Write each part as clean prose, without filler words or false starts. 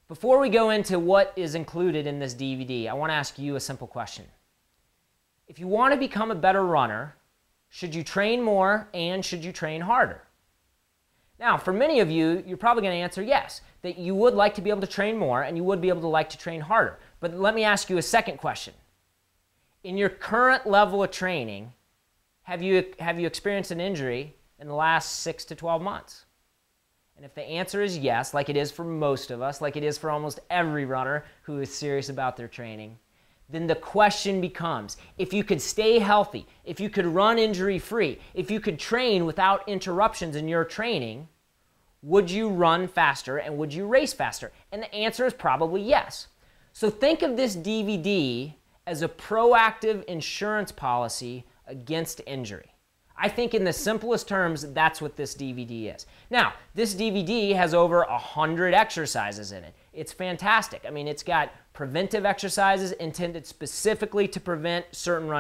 Before we go into what is included in this DVD, I want to ask you a simple question. If you want to become a better runner, should you train more and should you train harder? Now, for many of you, you're probably going to answer yes, that you would like to be able to train more and you would be able to like to train harder. But let me ask you a second question. In your current level of training, have you experienced an injury in the last 6 to 12 months? And if the answer is yes, like it is for most of us, like it is for almost every runner who is serious about their training, then the question becomes, if you could stay healthy, if you could run injury-free, if you could train without interruptions in your training, would you run faster and would you race faster? And the answer is probably yes. So think of this DVD as a proactive insurance policy against injury. I think in the simplest terms, that's what this DVD is. Now, this DVD has over 100 exercises in it. It's fantastic. I mean, it's got preventive exercises intended specifically to prevent certain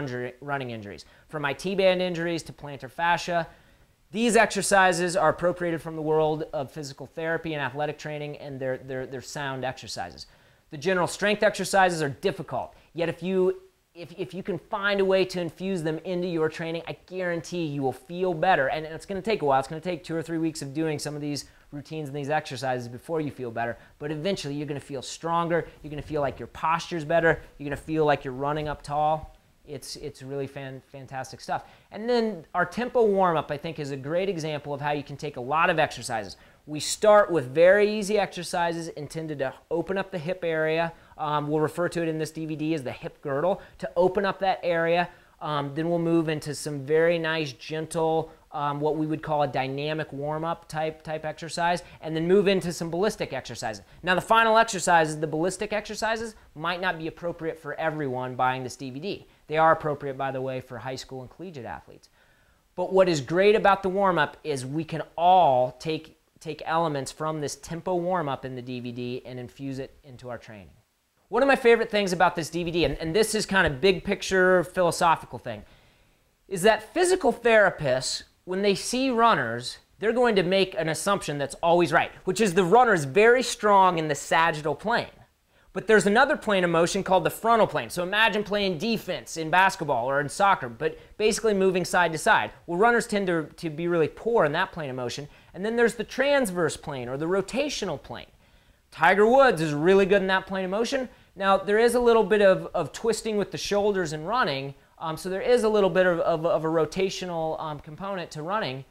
running injuries, from IT band injuries to plantar fascia. These exercises are appropriated from the world of physical therapy and athletic training, and they're sound exercises. The general strength exercises are difficult, yet if you can find a way to infuse them into your training, I guarantee you will feel better. And it's going to take a while. It's going to take 2 or 3 weeks of doing some of these routines and these exercises before you feel better. But eventually, you're going to feel stronger. You're going to feel like your posture's better. You're going to feel like you're running up tall. It's really fantastic stuff. And then our tempo warm-up, I think, is a great example of how you can take a lot of exercises. We start with very easy exercises intended to open up the hip area. We'll refer to it in this DVD as the hip girdle, to open up that area. Then we'll move into some very nice, gentle, what we would call a dynamic warm-up type exercise, and then move into some ballistic exercises. Now, the final exercises, the ballistic exercises, might not be appropriate for everyone buying this DVD. They are appropriate, by the way, for high school and collegiate athletes. But what is great about the warm-up is we can all take elements from this tempo warm-up in the DVD and infuse it into our training. One of my favorite things about this DVD, and this is kind of big picture philosophical thing, is that physical therapists, when they see runners, they're going to make an assumption that's always right, which is the runner's very strong in the sagittal plane. But there's another plane of motion called the frontal plane. So imagine playing defense in basketball or in soccer, but basically moving side to side. Well, runners tend to be really poor in that plane of motion. And then there's the transverse plane or the rotational plane. Tiger Woods is really good in that plane of motion. Now, there is a little bit of twisting with the shoulders in running, so there is a little bit of a rotational component to running.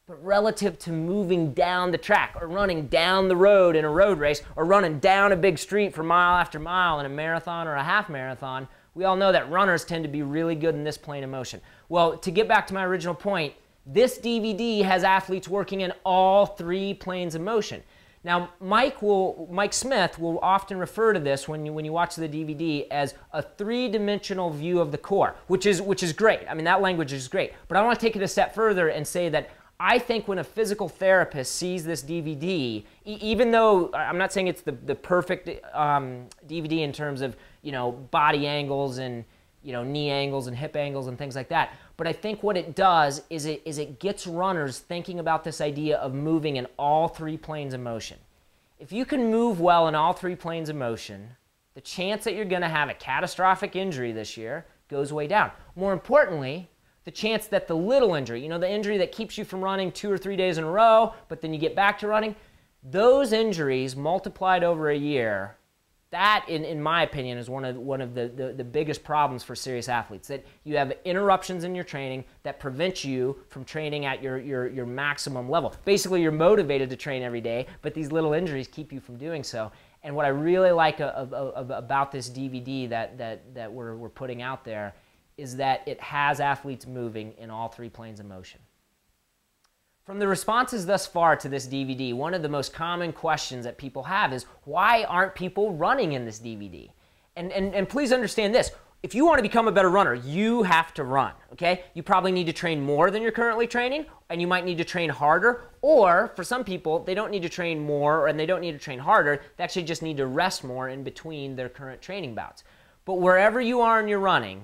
But relative to moving down the track or running down the road in a road race or running down a big street for mile after mile in a marathon or a half marathon, we all know that runners tend to be really good in this plane of motion. Well, to get back to my original point, this DVD has athletes working in all 3 planes of motion. Now, Mike Smith will often refer to this when you watch the DVD as a 3-dimensional view of the core, which is great. I mean, that language is great. But I want to take it a step further and say that I think when a physical therapist sees this DVD, even though I'm not saying it's the perfect DVD in terms of, body angles and, knee angles and hip angles and things like that, but I think what it does is it gets runners thinking about this idea of moving in all 3 planes of motion. If you can move well in all 3 planes of motion, the chance that you're going to have a catastrophic injury this year goes way down. More importantly, the chance that the little injury, the injury that keeps you from running 2 or 3 days in a row, but then you get back to running, those injuries multiplied over a year, that, in my opinion, is one of the biggest problems for serious athletes, that you have interruptions in your training that prevent you from training at your maximum level. Basically, you're motivated to train every day, but these little injuries keep you from doing so. And what I really like about this DVD that we're putting out there is that it has athletes moving in all 3 planes of motion. From the responses thus far to this DVD, one of the most common questions that people have is, why aren't people running in this DVD? And please understand this. If you want to become a better runner, you have to run, okay? You probably need to train more than you're currently training, and you might need to train harder, or for some people, they don't need to train more and they don't need to train harder. They actually just need to rest more in between their current training bouts. But wherever you are in your running,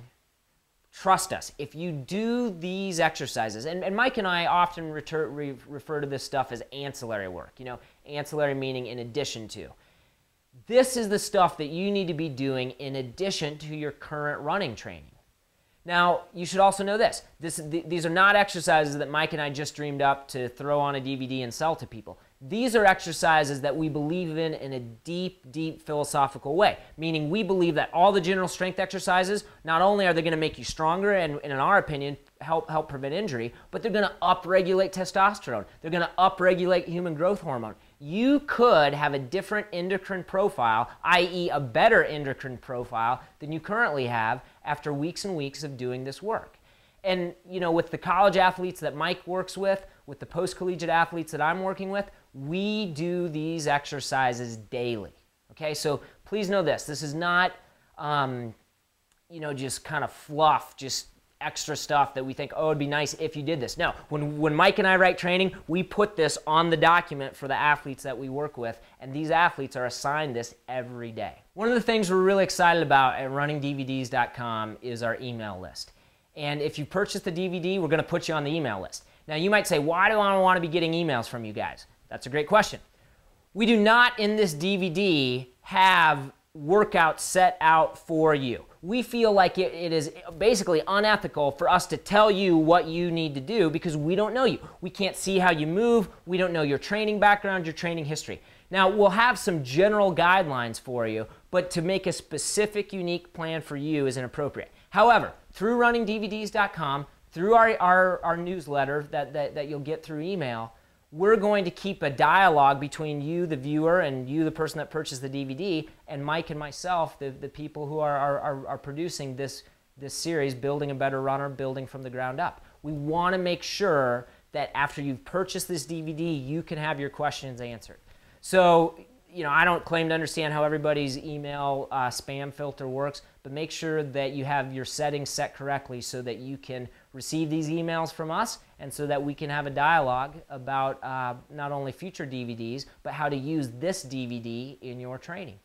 trust us, if you do these exercises, and Mike and I often refer to this stuff as ancillary work, ancillary meaning in addition to. This is the stuff that you need to be doing in addition to your current running training. Now, you should also know this. These are not exercises that Mike and I just dreamed up to throw on a DVD and sell to people. These are exercises that we believe in a deep, deep philosophical way, meaning we believe that all the general strength exercises, not only are they going to make you stronger and, in our opinion, help prevent injury, but they're going to upregulate testosterone. They're going to upregulate human growth hormone. You could have a different endocrine profile, i.e. a better endocrine profile than you currently have after weeks and weeks of doing this work. And, you know, with the college athletes that Mike works with the post-collegiate athletes that I'm working with, we do these exercises daily. Okay, so please know this. This is not, you know, just kind of fluff, just extra stuff that we think, oh, it'd be nice if you did this. No, when Mike and I write training, we put this on the document for the athletes that we work with, and these athletes are assigned this every day. One of the things we're really excited about at runningdvds.com is our email list. And if you purchase the DVD, we're going to put you on the email list. Now, you might say, why do I want to be getting emails from you guys? That's a great question. We do not, in this DVD, have workouts set out for you. We feel like it is basically unethical for us to tell you what you need to do because we don't know you. We can't see how you move. We don't know your training background, your training history. Now, we'll have some general guidelines for you, but to make a specific, unique plan for you is inappropriate. However, through runningdvds.com, through our newsletter that you'll get through email, we're going to keep a dialogue between you, the viewer, and you, the person that purchased the DVD, and Mike and myself, the people who are producing this series, Building a Better Runner, Building from the Ground Up. We want to make sure that after you've purchased this DVD, you can have your questions answered. So, you know, I don't claim to understand how everybody's email spam filter works, but make sure that you have your settings set correctly so that you can receive these emails from us and so that we can have a dialogue about not only future DVDs, but how to use this DVD in your training.